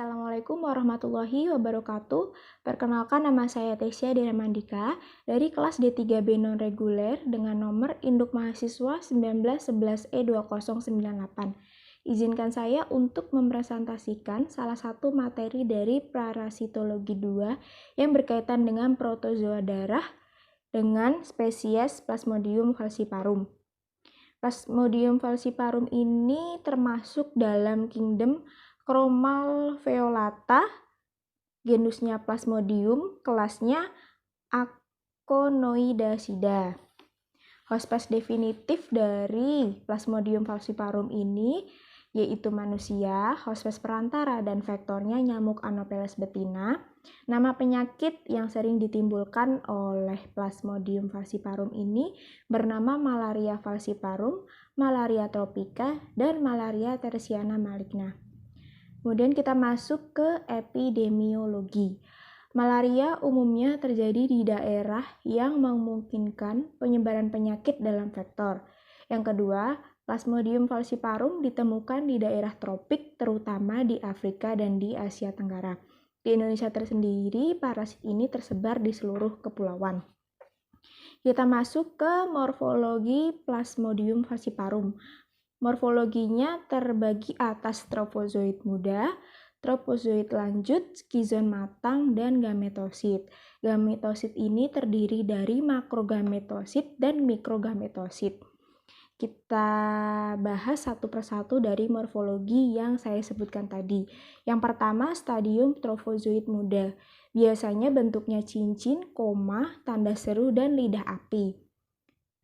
Assalamualaikum warahmatullahi wabarakatuh. Perkenalkan, nama saya Tesya Diramandika dari kelas D3B non-reguler dengan nomor induk mahasiswa 1911E2098. Izinkan saya untuk mempresentasikan salah satu materi dari Parasitologi 2 yang berkaitan dengan protozoa darah dengan spesies Plasmodium falciparum. Plasmodium falciparum ini termasuk dalam kingdom Chromalveolata, genusnya Plasmodium, kelasnya Aconoidacida. Hospes definitif dari Plasmodium falciparum ini yaitu manusia, hospes perantara dan vektornya nyamuk Anopheles betina. Nama penyakit yang sering ditimbulkan oleh Plasmodium falciparum ini bernama malaria falciparum, malaria tropica, dan malaria tersiana maligna. Kemudian kita masuk ke epidemiologi. Malaria umumnya terjadi di daerah yang memungkinkan penyebaran penyakit dalam vektor. Yang kedua, Plasmodium falciparum ditemukan di daerah tropik, terutama di Afrika dan di Asia Tenggara. Di Indonesia tersendiri, parasit ini tersebar di seluruh kepulauan. Kita masuk ke morfologi Plasmodium falciparum. Morfologinya terbagi atas trofozoid muda, trofozoid lanjut, skizon matang, dan gametosit. Gametosit ini terdiri dari makrogametosit dan mikrogametosit. Kita bahas satu persatu dari morfologi yang saya sebutkan tadi. Yang pertama, stadium trofozoid muda. Biasanya bentuknya cincin, koma, tanda seru, dan lidah api.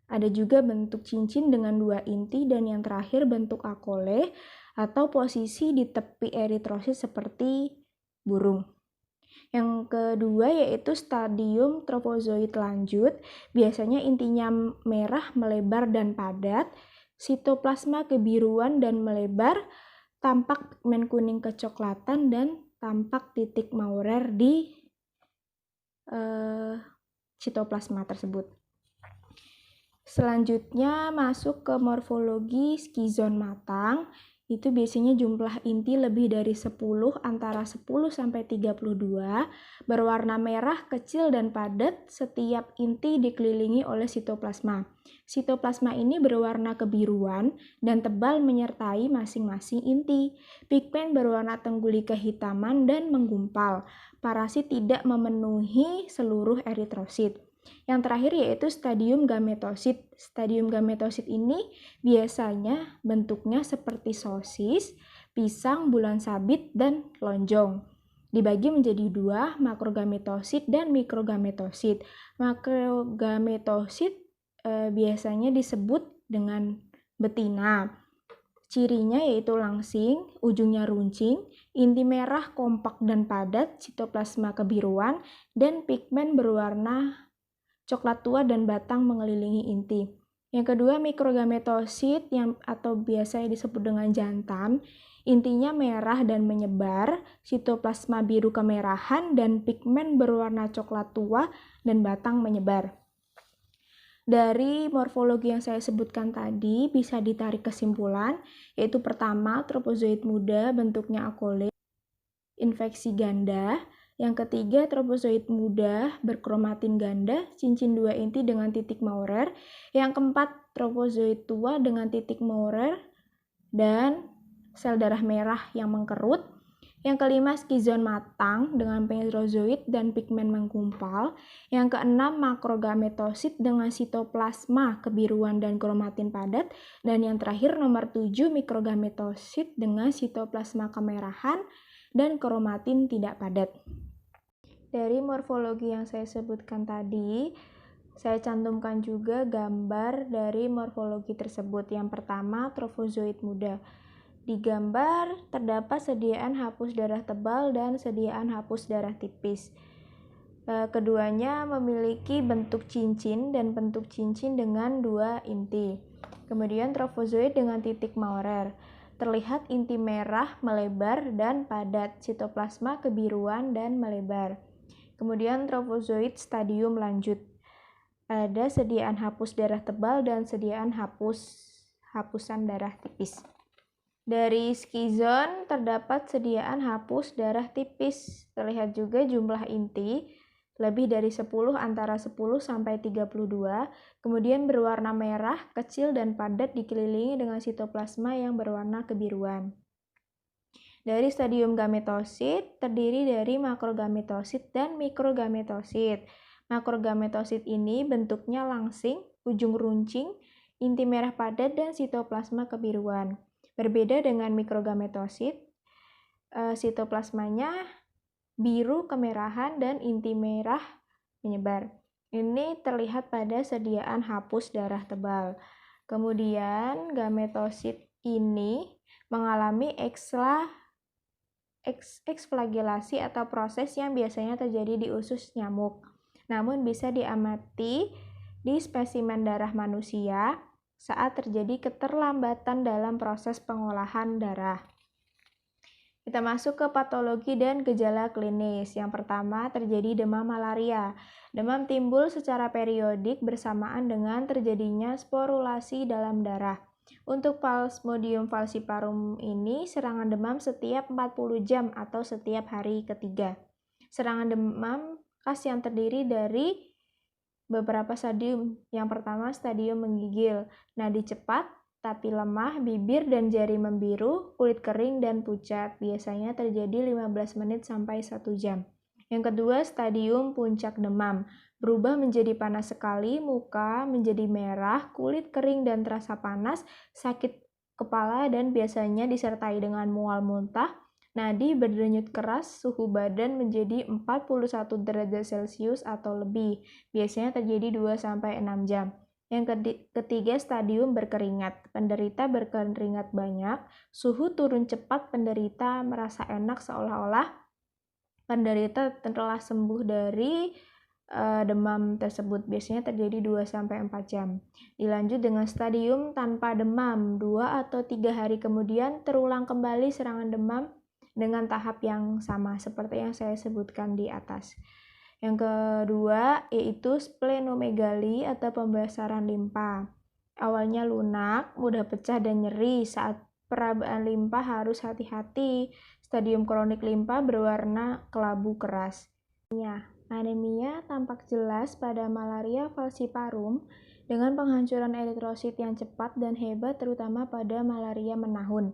Ada juga bentuk cincin dengan dua inti, dan yang terakhir bentuk akole atau posisi di tepi eritrosit seperti burung. Yang kedua yaitu stadium trofozoid lanjut, biasanya intinya merah, melebar, dan padat, sitoplasma kebiruan dan melebar, tampak pigmen kuning kecoklatan, dan tampak titik Maurer di sitoplasma tersebut. Selanjutnya masuk ke morfologi skizon matang. Itu biasanya jumlah inti lebih dari 10, antara 10 sampai 32, berwarna merah kecil dan padat, setiap inti dikelilingi oleh sitoplasma. Sitoplasma ini berwarna kebiruan dan tebal menyertai masing-masing inti. Pigmen berwarna tengguli kehitaman dan menggumpal. Parasit tidak memenuhi seluruh eritrosit. Yang terakhir yaitu stadium gametosit. Stadium gametosit ini biasanya bentuknya seperti sosis, pisang, bulan sabit, dan lonjong. Dibagi menjadi dua, makrogametosit dan mikrogametosit. Makrogametosit biasanya disebut dengan betina. Cirinya yaitu langsing, ujungnya runcing, inti merah kompak dan padat, sitoplasma kebiruan, dan pigmen berwarna coklat tua dan batang mengelilingi inti. Yang kedua, mikrogametosit atau biasa disebut dengan jantan. Intinya merah dan menyebar, sitoplasma biru kemerahan, dan pigmen berwarna coklat tua dan batang menyebar. Dari morfologi yang saya sebutkan tadi bisa ditarik kesimpulan, yaitu pertama, trofozoid muda bentuknya akole, infeksi ganda. Yang ketiga, trofozoid muda berkromatin ganda, cincin dua inti dengan titik Maurer. Yang keempat, trofozoid tua dengan titik Maurer dan sel darah merah yang mengkerut. Yang kelima, skizon matang dengan perozoid dan pigmen menggumpal. Yang keenam, makrogametosit dengan sitoplasma kebiruan dan kromatin padat. Dan yang terakhir, nomor 7, mikrogametosit dengan sitoplasma kemerahan dan kromatin tidak padat. Dari morfologi yang saya sebutkan tadi, saya cantumkan juga gambar dari morfologi tersebut. Yang pertama, trofozoid muda. Di gambar terdapat sediaan hapus darah tebal dan sediaan hapus darah tipis. Keduanya memiliki bentuk cincin dan bentuk cincin dengan dua inti. Kemudian trofozoid dengan titik Maurer. Terlihat inti merah, melebar, dan padat, sitoplasma kebiruan dan melebar. Kemudian trofozoid stadium lanjut. Ada sediaan hapus darah tebal dan sediaan hapusan darah tipis. Dari skizon terdapat sediaan hapus darah tipis. Terlihat juga jumlah inti lebih dari 10 antara 10 sampai 32, kemudian berwarna merah, kecil dan padat dikelilingi dengan sitoplasma yang berwarna kebiruan. Dari stadium gametosit terdiri dari makrogametosit dan mikrogametosit. Makrogametosit ini bentuknya langsing, ujung runcing, inti merah padat dan sitoplasma kebiruan. Berbeda dengan mikrogametosit, sitoplasmanya biru kemerahan dan inti merah menyebar. Ini terlihat pada sediaan hapus darah tebal. Kemudian gametosit ini mengalami eksflagellasi atau proses yang biasanya terjadi di usus nyamuk. Namun bisa diamati di spesimen darah manusia saat terjadi keterlambatan dalam proses pengolahan darah. Kita masuk ke patologi dan gejala klinis. Yang pertama terjadi demam malaria. Demam timbul secara periodik bersamaan dengan terjadinya sporulasi dalam darah. Untuk Plasmodium falciparum ini serangan demam setiap 40 jam atau setiap hari ketiga. Serangan demam khas yang terdiri dari beberapa stadium. Yang pertama stadium menggigil, nadi cepat tapi lemah, bibir dan jari membiru, kulit kering dan pucat. Biasanya terjadi 15 menit sampai 1 jam. Yang kedua stadium puncak demam. Berubah menjadi panas sekali, muka menjadi merah, kulit kering dan terasa panas, sakit kepala dan biasanya disertai dengan mual muntah, nadi berdenyut keras, suhu badan menjadi 41 derajat Celcius atau lebih. Biasanya terjadi 2-6 jam. Yang ketiga stadium berkeringat. Penderita berkeringat banyak, suhu turun cepat, penderita merasa enak seolah-olah penderita telah sembuh dari demam tersebut. Biasanya terjadi 2-4 jam. Dilanjut dengan stadium tanpa demam. 2 atau 3 hari kemudian terulang kembali serangan demam dengan tahap yang sama seperti yang saya sebutkan di atas. Yang kedua yaitu splenomegali atau pembesaran limpa. Awalnya lunak, mudah pecah dan nyeri. Saat perabaan limpa harus hati-hati. Stadium kronik limpa berwarna kelabu keras. Anemia tampak jelas pada malaria falciparum dengan penghancuran eritrosit yang cepat dan hebat terutama pada malaria menahun.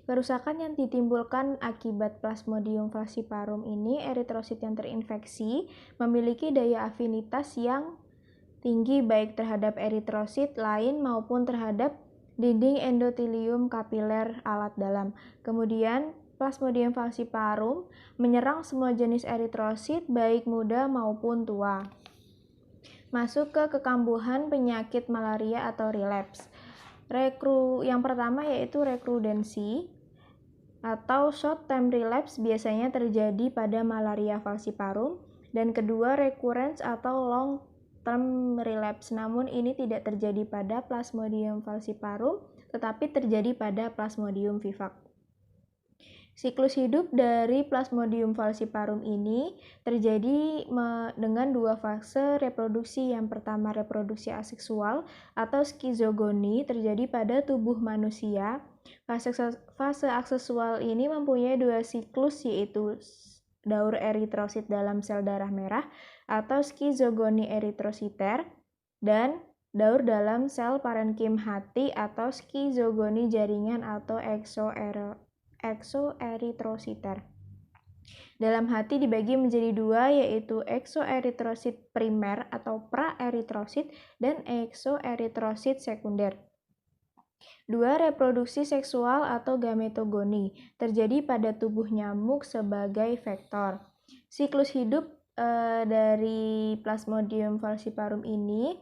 Kerusakan yang ditimbulkan akibat Plasmodium falciparum ini, eritrosit yang terinfeksi memiliki daya afinitas yang tinggi baik terhadap eritrosit lain maupun terhadap dinding endotelium kapiler alat dalam. Kemudian Plasmodium falciparum menyerang semua jenis eritrosit baik muda maupun tua. Masuk ke kekambuhan penyakit malaria atau relapse. Yang pertama yaitu rekrudensi atau short term relapse biasanya terjadi pada malaria falciparum, dan kedua recurrence atau long term relapse. Namun ini tidak terjadi pada Plasmodium falciparum tetapi terjadi pada Plasmodium vivax. Siklus hidup dari Plasmodium falciparum ini terjadi dengan 2 fase reproduksi. Yang pertama reproduksi aseksual atau skizogoni terjadi pada tubuh manusia. Fase aseksual ini mempunyai 2 siklus yaitu daur eritrosit dalam sel darah merah atau skizogoni eritrositer dan daur dalam sel parenkim hati atau skizogoni jaringan atau eksoeritrositer. Dalam hati dibagi menjadi 2 yaitu eksoeritrosit primer atau praeritrosit dan eksoeritrosit sekunder. 2 reproduksi seksual atau gametogoni terjadi pada tubuh nyamuk sebagai vektor. Siklus hidup dari Plasmodium falciparum ini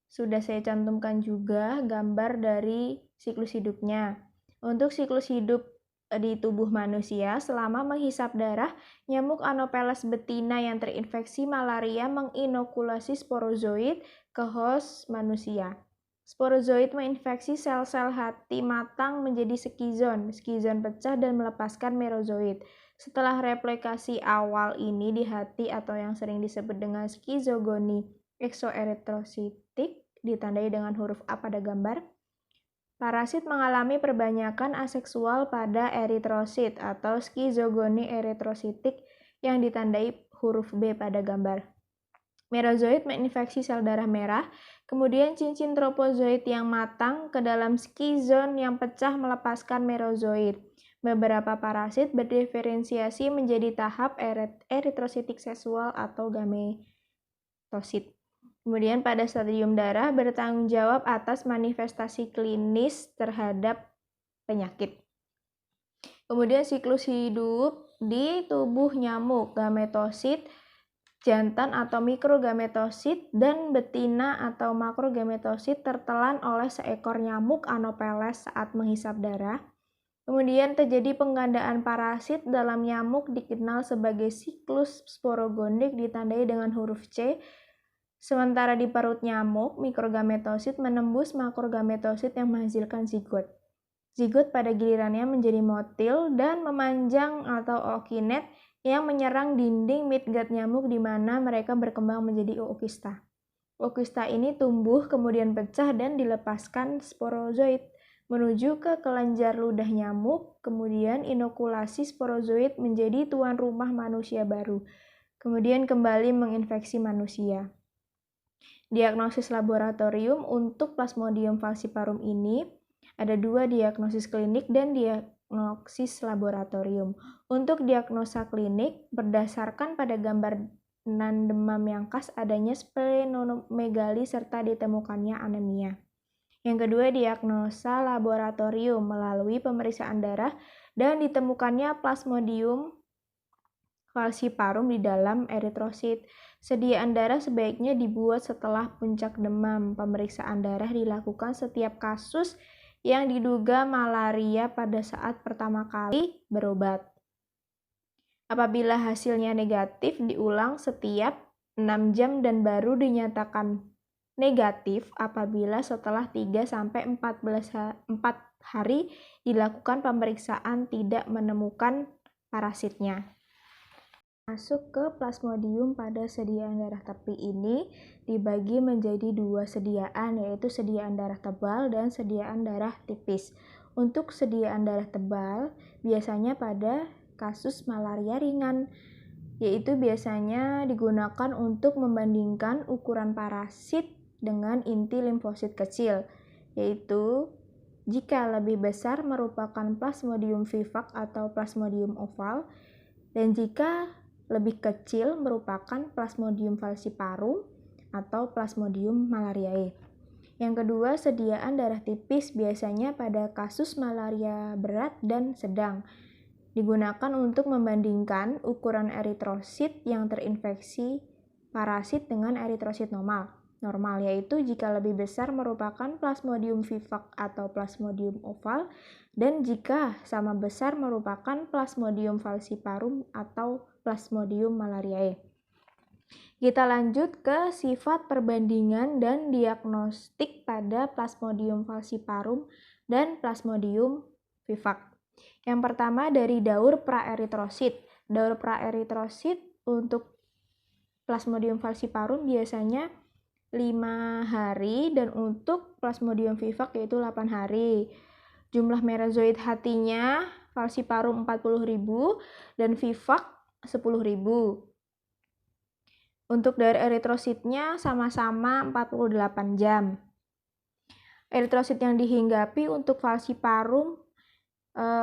sudah saya cantumkan juga gambar dari siklus hidupnya. Untuk siklus hidup di tubuh manusia, selama menghisap darah, nyamuk Anopheles betina yang terinfeksi malaria menginokulasi sporozoid ke host manusia. Sporozoid menginfeksi sel-sel hati matang menjadi skizon. Skizon pecah dan melepaskan merozoid. Setelah replikasi awal ini di hati atau yang sering disebut dengan skizogoni eksoeritrositik, ditandai dengan huruf A pada gambar, Parasit mengalami perbanyakan aseksual pada eritrosit atau skizogoni eritrositik yang ditandai huruf B pada gambar. Merozoit menginfeksi sel darah merah, kemudian cincin tropozoit yang matang ke dalam skizon yang pecah melepaskan merozoit. Beberapa parasit berdiferensiasi menjadi tahap eritrositik seksual atau gametosit. Kemudian pada stadium darah bertanggung jawab atas manifestasi klinis terhadap penyakit. Kemudian siklus hidup di tubuh nyamuk, gametosit, jantan atau mikrogametosit, dan betina atau makrogametosit tertelan oleh seekor nyamuk Anopheles saat menghisap darah. Kemudian terjadi penggandaan parasit dalam nyamuk dikenal sebagai siklus sporogonik ditandai dengan huruf C. Sementara di perut nyamuk, mikrogametosit menembus makrogametosit yang menghasilkan zigot. Zigot pada gilirannya menjadi motil dan memanjang atau ookinet yang menyerang dinding midgut nyamuk di mana mereka berkembang menjadi ookista. Ookista ini tumbuh kemudian pecah dan dilepaskan sporozoid menuju ke kelenjar ludah nyamuk, kemudian inokulasi sporozoid menjadi tuan rumah manusia baru, kemudian kembali menginfeksi manusia. Diagnosis laboratorium untuk Plasmodium falciparum ini ada 2 diagnosis klinik dan diagnosis laboratorium. Untuk diagnosa klinik, berdasarkan pada gambar demam yang khas adanya splenomegali serta ditemukannya anemia. Yang kedua, diagnosa laboratorium melalui pemeriksaan darah dan ditemukannya Plasmodium falciparum di dalam eritrosit. Sediaan darah sebaiknya dibuat setelah puncak demam. Pemeriksaan darah dilakukan setiap kasus yang diduga malaria pada saat pertama kali berobat. Apabila hasilnya negatif, diulang setiap 6 jam dan baru dinyatakan negatif apabila setelah 3-4 hari dilakukan pemeriksaan tidak menemukan parasitnya. Masuk ke Plasmodium pada sediaan darah tepi ini dibagi menjadi 2 sediaan, yaitu sediaan darah tebal dan sediaan darah tipis. Untuk sediaan darah tebal biasanya pada kasus malaria ringan, yaitu biasanya digunakan untuk membandingkan ukuran parasit dengan inti limfosit kecil, yaitu jika lebih besar merupakan Plasmodium vivax atau Plasmodium oval, dan jika lebih kecil merupakan Plasmodium falciparum atau Plasmodium malariae. Yang kedua, sediaan darah tipis biasanya pada kasus malaria berat dan sedang. Digunakan untuk membandingkan ukuran eritrosit yang terinfeksi parasit dengan eritrosit normal, yaitu jika lebih besar merupakan Plasmodium vivax atau Plasmodium oval, dan jika sama besar merupakan Plasmodium falciparum atau Plasmodium malariae. Kita lanjut ke sifat perbandingan dan diagnostik pada Plasmodium falciparum dan Plasmodium vivax. Yang pertama dari daur praeritrosit. Daur praeritrosit untuk Plasmodium falciparum biasanya 5 hari dan untuk Plasmodium vivax yaitu 8 hari. Jumlah merozoid hatinya falciparum 40.000 dan vivax 10.000. Untuk dari eritrositnya sama-sama 48 jam. Eritrosit yang dihinggapi untuk falciparum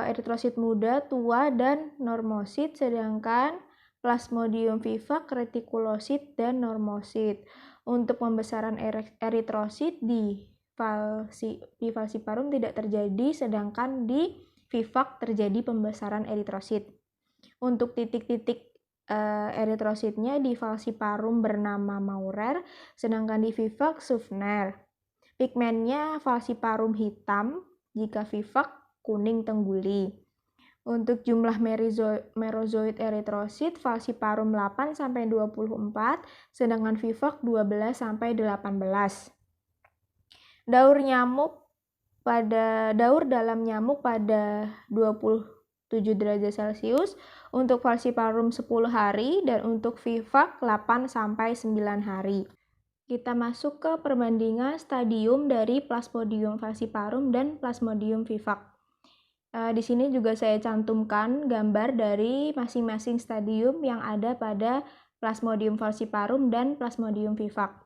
eritrosit muda, tua, dan normosit, sedangkan Plasmodium vivax retikulosit dan normosit. Untuk pembesaran eritrosit di falciparum tidak terjadi, sedangkan di vivax terjadi pembesaran eritrosit. Untuk titik-titik eritrositnya di falciparum bernama Maurer, sedangkan di vivax Suffner. Pigmennya falciparum hitam, jika vivax kuning tengguli. Untuk jumlah merozoid eritrosit falciparum 8-24, sedangkan vivax 12-18. Daur dalam nyamuk pada 27 derajat Celcius untuk falciparum 10 hari dan untuk vivax 8-9 hari. Kita masuk ke perbandingan stadium dari Plasmodium falciparum dan Plasmodium vivax. Di sini juga saya cantumkan gambar dari masing-masing stadium yang ada pada Plasmodium falciparum dan Plasmodium vivax.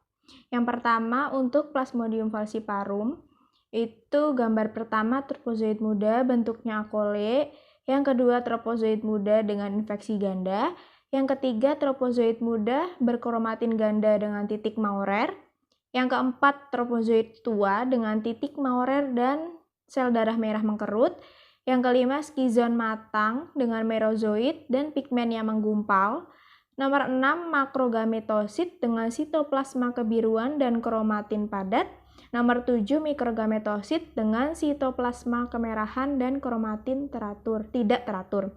Yang pertama untuk Plasmodium falciparum, itu gambar pertama tropozoid muda bentuknya akole, yang kedua tropozoid muda dengan infeksi ganda, yang ketiga tropozoid muda berkromatin ganda dengan titik Maurer, yang keempat tropozoid tua dengan titik Maurer dan sel darah merah mengkerut, yang kelima skizon matang dengan merozoid dan pigmen yang menggumpal, nomor 6 makrogametosit dengan sitoplasma kebiruan dan kromatin padat, nomor 7 mikrogametosit dengan sitoplasma kemerahan dan kromatin tidak teratur.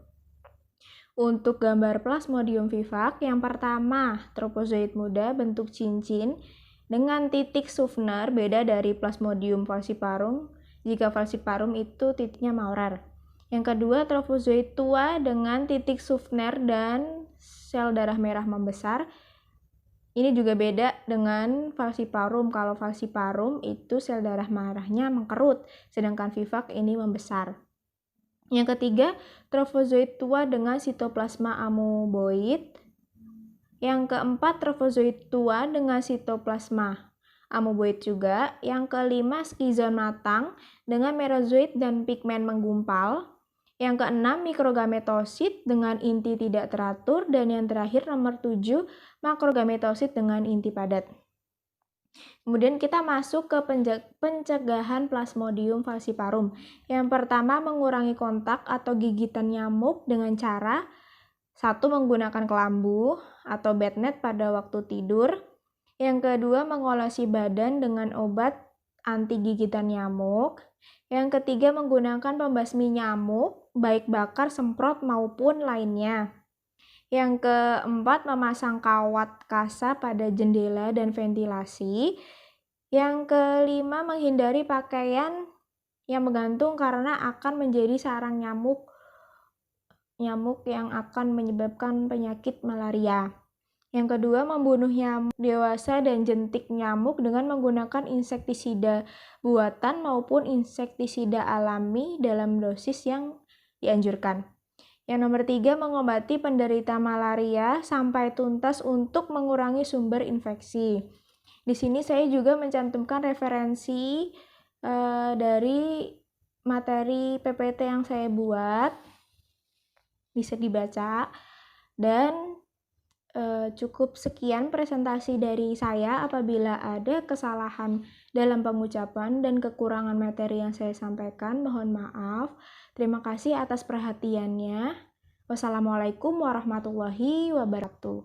Untuk gambar Plasmodium vivax, yang pertama tropozoid muda bentuk cincin dengan titik Suffner, beda dari Plasmodium falciparum. Jika falciparum itu titiknya Maurer. Yang kedua tropozoid tua dengan titik Suffner dan sel darah merah membesar. Ini juga beda dengan falciparum. Kalau falciparum itu sel darah merahnya mengkerut, sedangkan vivax ini membesar. Yang ketiga, trofozoid tua dengan sitoplasma amoeboid. Yang keempat, trofozoid tua dengan sitoplasma amoeboid juga. Yang kelima, skizon matang dengan merozoid dan pigmen menggumpal. Yang keenam, mikrogametosit dengan inti tidak teratur. Dan yang terakhir, nomor 7, makrogametosit dengan inti padat. Kemudian kita masuk ke pencegahan Plasmodium falciparum. Yang pertama, mengurangi kontak atau gigitan nyamuk dengan cara 1. Menggunakan kelambu atau bednet pada waktu tidur. Yang kedua, mengolesi badan dengan obat anti gigitan nyamuk. Yang ketiga, menggunakan pembasmi nyamuk, baik bakar, semprot, maupun lainnya. Yang keempat, memasang kawat kasa pada jendela dan ventilasi. Yang kelima, menghindari pakaian yang menggantung karena akan menjadi sarang nyamuk yang akan menyebabkan penyakit malaria. Yang kedua, membunuh nyamuk dewasa dan jentik nyamuk dengan menggunakan insektisida buatan maupun insektisida alami dalam dosis yang dianjurkan. Yang nomor 3, mengobati penderita malaria sampai tuntas untuk mengurangi sumber infeksi. Di sini saya juga mencantumkan referensi dari materi PPT yang saya buat, bisa dibaca. Dan cukup sekian presentasi dari saya. Apabila ada kesalahan dalam pengucapan dan kekurangan materi yang saya sampaikan, mohon maaf. Terima kasih atas perhatiannya. Wassalamualaikum warahmatullahi wabarakatuh.